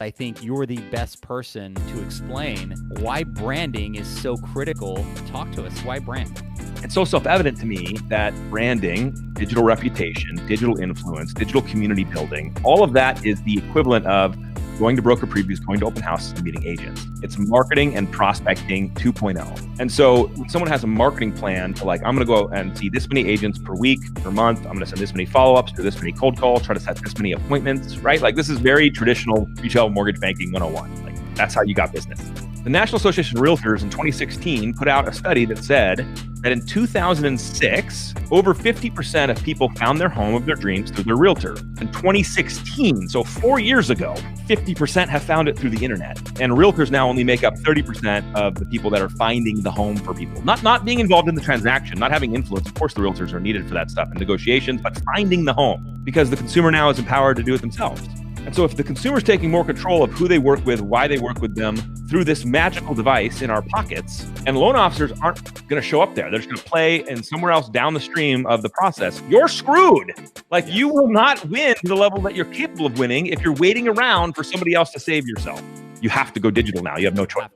I think you're the best person to explain why branding is so critical. Talk to us. Why brand? It's so self-evident to me that branding, digital reputation, digital influence, digital community building, all of that is the equivalent of going to broker previews, going to open houses, and meeting agents. It's marketing and prospecting 2.0. And so when someone has a marketing plan to I'm going to go and see this many agents per week, per month, I'm going to send this many follow-ups, do this many cold calls, try to set this many appointments, right? This is very traditional retail mortgage banking 101. That's how you got business. The National Association of Realtors in 2016 put out a study that said that in 2006, over 50% of people found their home of their dreams through their realtor. In 2016, so 4 years ago, 50% have found it through the internet. And realtors now only make up 30% of the people that are finding the home for people. Not being involved in the transaction, not having influence. Of course, the realtors are needed for that stuff in negotiations, but finding the home because the consumer now is empowered to do it themselves. And so if the consumer's taking more control of who they work with, why they work with them through this magical device in our pockets, and loan officers aren't going to show up there. They're just going to play in somewhere else down the stream of the process. You're screwed. You will not win to the level that you're capable of winning if you're waiting around for somebody else to save yourself. You have to go digital now. You have no choice.